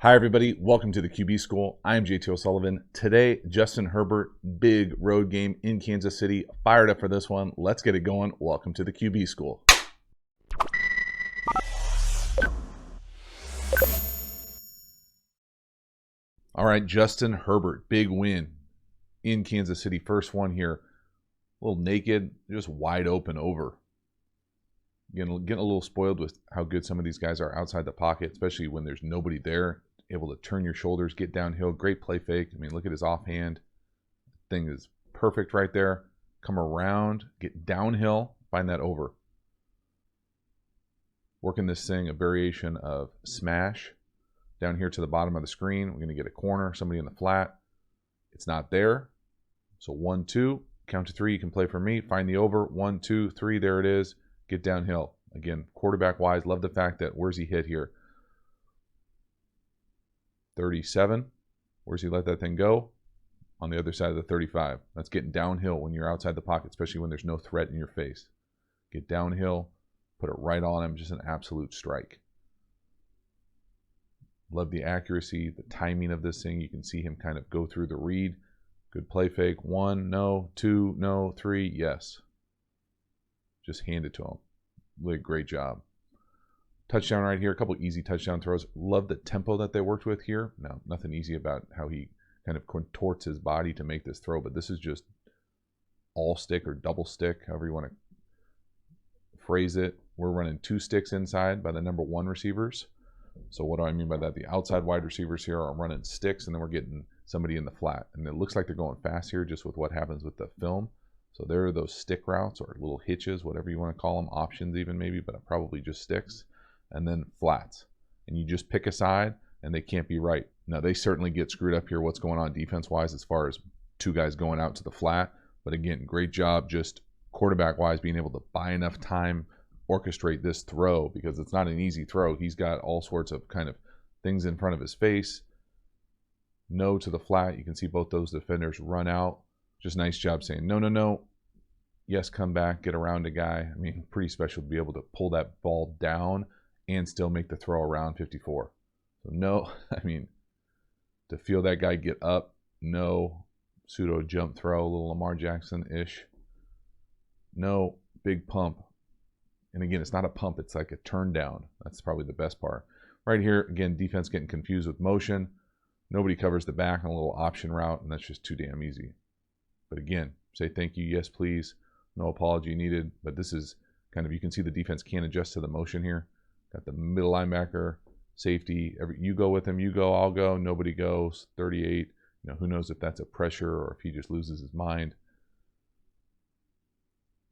Hi, everybody. Welcome to the QB School. I'm JT O'Sullivan. Today, Justin Herbert, big road game in Kansas City. Fired up for this one. Let's get it going. Welcome to the QB School. All right, Justin Herbert, big win in Kansas City. First one here. A little naked, just wide open over. Getting a little spoiled with how good some of these guys are outside the pocket, especially when there's nobody there. Able to turn your shoulders, get downhill, great play fake. I mean, look at his offhand. Thing is perfect right there. Come around, get downhill, find that over. Working this thing, a variation of smash. Down here to the bottom of the screen, we're going to get a corner, somebody in the flat. It's not there. So 1, 2, count to 3, you can play for me. Find the over, 1, 2, 3, there it is. Get downhill. Again, quarterback-wise, love the fact that, where's he hit here? 37. Where's he let that thing go? On the other side of the 35. That's getting downhill when you're outside the pocket, especially when there's no threat in your face. Get downhill, put it right on him, just an absolute strike. Love the accuracy, the timing of this thing. You can see him kind of go through the read. Good play fake. 1, no. 2, no. 3, yes. Just hand it to him. Really great job. Touchdown right here. A couple easy touchdown throws. Love the tempo that they worked with here. Now, nothing easy about how he kind of contorts his body to make this throw, but this is just all stick or double stick, however you want to phrase it. We're running 2 sticks inside by the number 1 receivers. So what do I mean by that? The outside wide receivers here are running sticks, and then we're getting somebody in the flat. And it looks like they're going fast here just with what happens with the film. So there are those stick routes or little hitches, whatever you want to call them, options even maybe, but probably just sticks. And then flats. And you just pick a side, and they can't be right. Now, they certainly get screwed up here what's going on defense-wise as far as 2 guys going out to the flat. But again, great job just quarterback-wise being able to buy enough time, orchestrate this throw, because it's not an easy throw. He's got all sorts of kind of things in front of his face. No to the flat. You can see both those defenders run out. Just nice job saying, no, no, no. Yes, come back, get around a guy. I mean, pretty special to be able to pull that ball down and still make the throw around 54. So no, I mean, to feel that guy get up, no. Pseudo jump throw, a little Lamar Jackson-ish. No, big pump. And again, it's not a pump, it's like a turn down. That's probably the best part. Right here, again, defense getting confused with motion. Nobody covers the back on a little option route, and that's just too damn easy. But again, say thank you, yes please. No apology needed, but this is kind of, you can see the defense can't adjust to the motion here. Got the middle linebacker, safety, you go with him, you go, I'll go, nobody goes, 38. You know, who knows if that's a pressure or if he just loses his mind.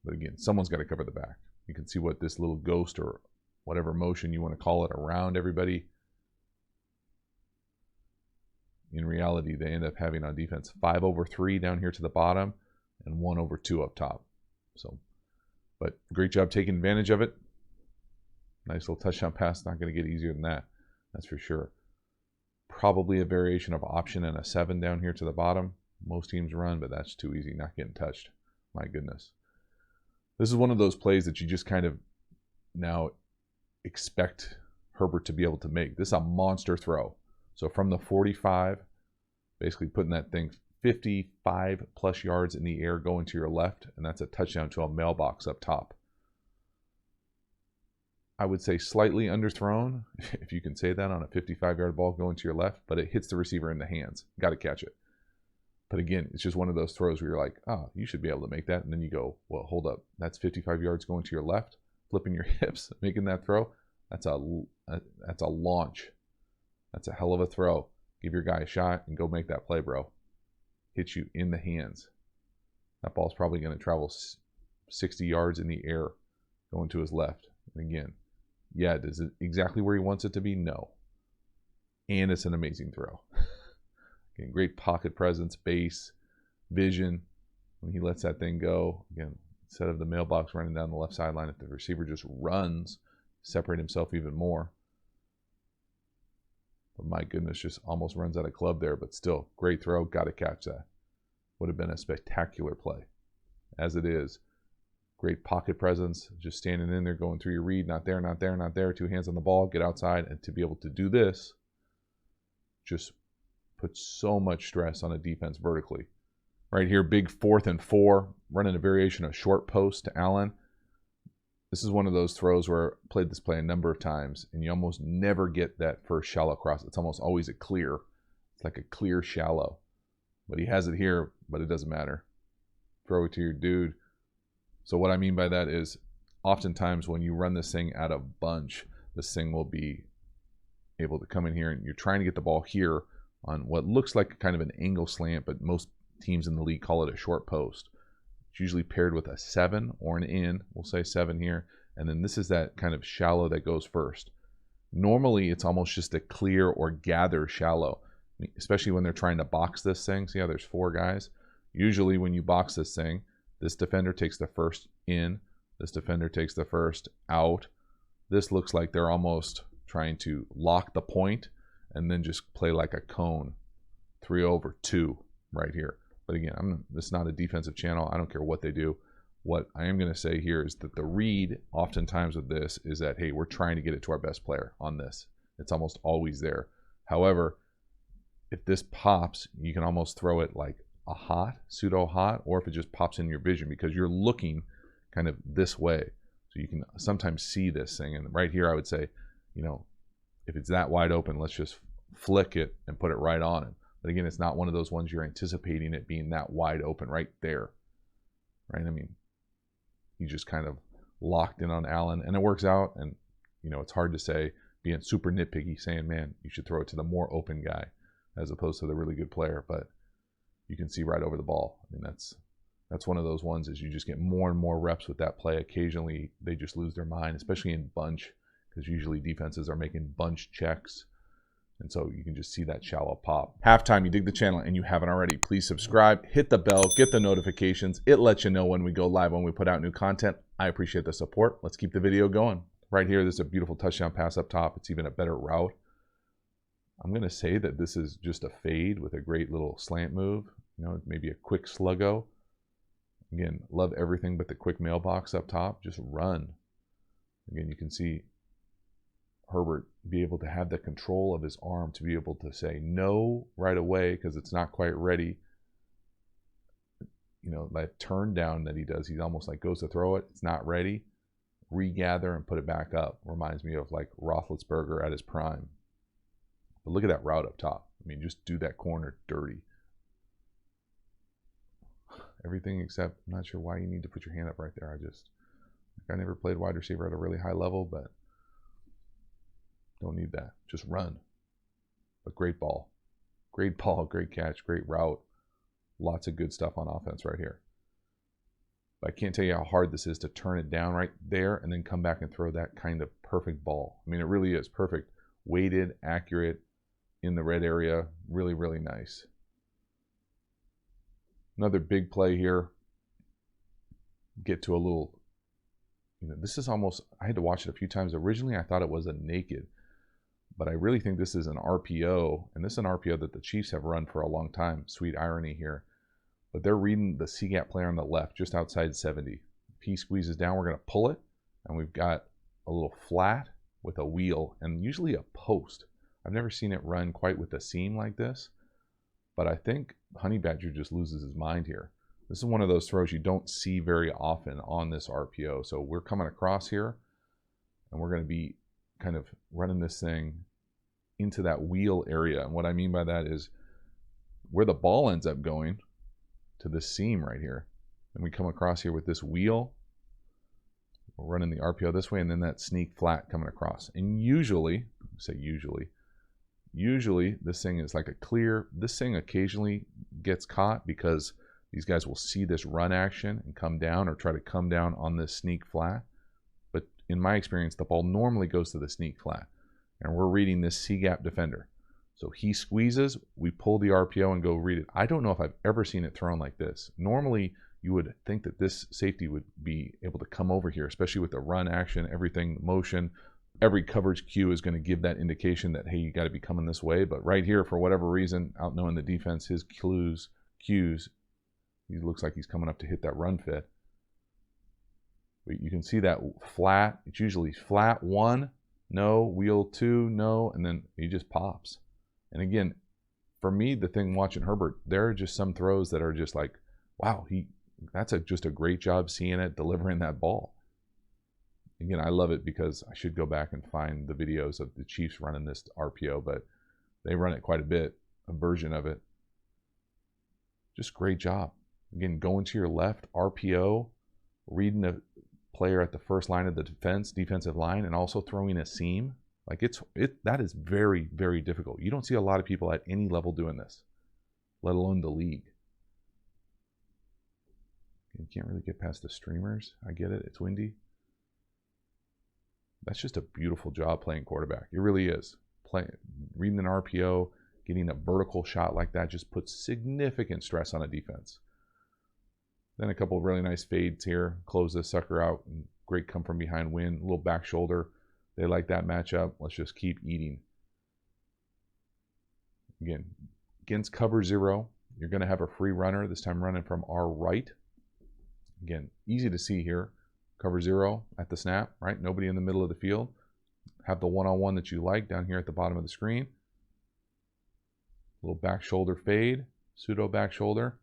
But again, someone's got to cover the back. You can see what this little ghost or whatever motion you want to call it around everybody. In reality, they end up having on defense 5 over 3 down here to the bottom and 1 over 2 up top. So, but great job taking advantage of it. Nice little touchdown pass. Not going to get easier than that. That's for sure. Probably a variation of option and a 7 down here to the bottom. Most teams run, but that's too easy. Not getting touched. My goodness. This is one of those plays that you just kind of now expect Herbert to be able to make. This is a monster throw. So from the 45, basically putting that thing 55 plus yards in the air going to your left, and that's a touchdown to a mailbox up top. I would say slightly underthrown, if you can say that, on a 55-yard ball going to your left, but it hits the receiver in the hands. Got to catch it. But again, it's just one of those throws where you're like, oh, you should be able to make that. And then you go, well, hold up. That's 55 yards going to your left, flipping your hips, making that throw. That's a launch. That's a hell of a throw. Give your guy a shot and go make that play, bro. Hit you in the hands. That ball's probably going to travel 60 yards in the air going to his left. And again, yeah, is it exactly where he wants it to be? No. And it's an amazing throw. Again, great pocket presence, base, vision. When he lets that thing go, again, instead of the mailbox running down the left sideline, if the receiver just runs, separate himself even more. But my goodness, just almost runs out of club there, but still, great throw, got to catch that. Would have been a spectacular play. As it is, great pocket presence, just standing in there, going through your read, not there, not there, not there, 2 hands on the ball, get outside, and to be able to do this, just puts so much stress on a defense vertically. Right here, big 4th and 4, running a variation of short post to Allen. This is one of those throws where I played this play a number of times, and you almost never get that first shallow cross. It's almost always a clear. It's like a clear shallow. But he has it here, but it doesn't matter. Throw it to your dude. So what I mean by that is, oftentimes when you run this thing out of bunch, this thing will be able to come in here, and you're trying to get the ball here on what looks like kind of an angle slant, but most teams in the league call it a short post. It's usually paired with a 7 or an in. We'll say 7 here. And then this is that kind of shallow that goes first. Normally, it's almost just a clear or gather shallow, especially when they're trying to box this thing. See how there's 4 guys? Usually when you box this thing, this defender takes the first in. This defender takes the first out. This looks like they're almost trying to lock the point and then just play like a cone. 3 over 2 right here. But again, this is not a defensive channel. I don't care what they do. What I am going to say here is that the read oftentimes with this is that, hey, we're trying to get it to our best player on this. It's almost always there. However, if this pops, you can almost throw it like a hot, pseudo hot, or if it just pops in your vision because you're looking kind of this way. So you can sometimes see this thing. And right here, I would say, you know, if it's that wide open, let's just flick it and put it right on him. But again, it's not one of those ones you're anticipating it being that wide open right there, right? I mean, he just kind of locked in on Allen, and it works out. And, you know, it's hard to say, being super nitpicky, saying, man, you should throw it to the more open guy as opposed to the really good player. But you can see right over the ball. I mean, that's one of those ones is you just get more and more reps with that play. Occasionally, they just lose their mind, especially in bunch, because usually defenses are making bunch checks. And so you can just see that shallow pop. Halftime, you dig the channel and you haven't already, please subscribe, hit the bell, get the notifications. It lets you know when we go live, when we put out new content. I appreciate the support. Let's keep the video going. Right here, this is a beautiful touchdown pass up top. It's even a better route. I'm going to say that this is just a fade with a great little slant move. You know, maybe a quick sluggo. Again, love everything but the quick mailbox up top. Just run. Again, you can see Herbert be able to have the control of his arm to be able to say no right away because it's not quite ready. You know, that turn down that he does, he almost like goes to throw it. It's not ready. Regather and put it back up. Reminds me of like Roethlisberger at his prime. But look at that route up top. I mean, just do that corner dirty. Everything except, I'm not sure why you need to put your hand up right there. I never played wide receiver at a really high level, but don't need that. Just run. But great ball. Great ball, great catch, great route. Lots of good stuff on offense right here. But I can't tell you how hard this is to turn it down right there and then come back and throw that kind of perfect ball. I mean, it really is perfect. Weighted, accurate, in the red area. Really, really nice. Another big play here. Get to a little, you know, this is almost, I had to watch it a few times. Originally, I thought it was a naked, but I really think this is an RPO, and this is an RPO that the Chiefs have run for a long time. Sweet irony here. But they're reading the C-gap player on the left, just outside 70. If he squeezes down, we're going to pull it, and we've got a little flat with a wheel, and usually a post. I've never seen it run quite with a seam like this, but I think Honey Badger just loses his mind here. This is one of those throws you don't see very often on this RPO. So we're coming across here, and we're going to be kind of running this thing into that wheel area. And what I mean by that is where the ball ends up going to this seam right here. And we come across here with this wheel. We're running the RPO this way, and then that sneak flat coming across. And usually this thing is like a clear. This thing occasionally gets caught because these guys will see this run action and come down or try to come down on this sneak flat. But in my experience, the ball normally goes to the sneak flat. And we're reading this C-gap defender. So he squeezes, we pull the RPO and go read it. I don't know if I've ever seen it thrown like this. Normally, you would think that this safety would be able to come over here, especially with the run action, everything, motion. Every coverage cue is going to give that indication that, hey, you got to be coming this way. But right here, for whatever reason, out knowing the defense, his cues, he looks like he's coming up to hit that run fit. But you can see that flat. It's usually flat 1, no, wheel 2, no, and then he just pops. And again, for me, the thing watching Herbert, there are just some throws that are just like, wow, that's just a great job seeing it, delivering that ball. Again, I love it because I should go back and find the videos of the Chiefs running this RPO, but they run it quite a bit, a version of it. Just great job. Again, going to your left, RPO, reading the player at the first line of the defensive line, and also throwing a seam. Like that is very, very difficult. You don't see a lot of people at any level doing this, let alone the league. You can't really get past the streamers. I get it. It's windy. That's just a beautiful job playing quarterback. It really is. Reading an RPO, getting a vertical shot like that just puts significant stress on a defense. Then a couple of really nice fades here. Close this sucker out. And great come from behind win. A little back shoulder. They like that matchup. Let's just keep eating. Again, against cover 0, you're going to have a free runner, this time running from our right. Again, easy to see here. Cover 0 at the snap, right? Nobody in the middle of the field. Have the one-on-one that you like down here at the bottom of the screen. Little back shoulder fade, pseudo back shoulder.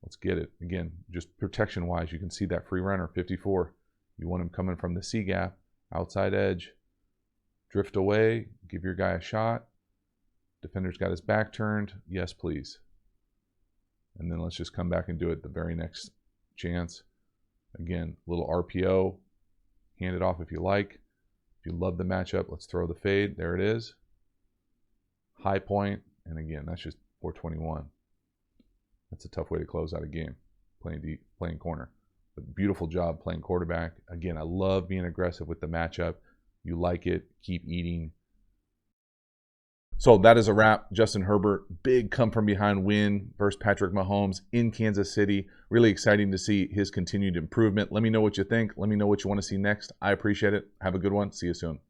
Let's get it. Again, just protection-wise, you can see that free runner, 54. You want him coming from the C gap, outside edge. Drift away, give your guy a shot. Defender's got his back turned. Yes, please. And then let's just come back and do it the very next chance. Again, little RPO. Hand it off if you like. If you love the matchup, let's throw the fade. There it is. High point. And again, that's just 421. That's a tough way to close out a game, playing deep, playing corner. But beautiful job playing quarterback. Again, I love being aggressive with the matchup. You like it, keep eating. So that is a wrap. Justin Herbert, big come from behind win versus Patrick Mahomes in Kansas City. Really exciting to see his continued improvement. Let me know what you think. Let me know what you want to see next. I appreciate it. Have a good one. See you soon.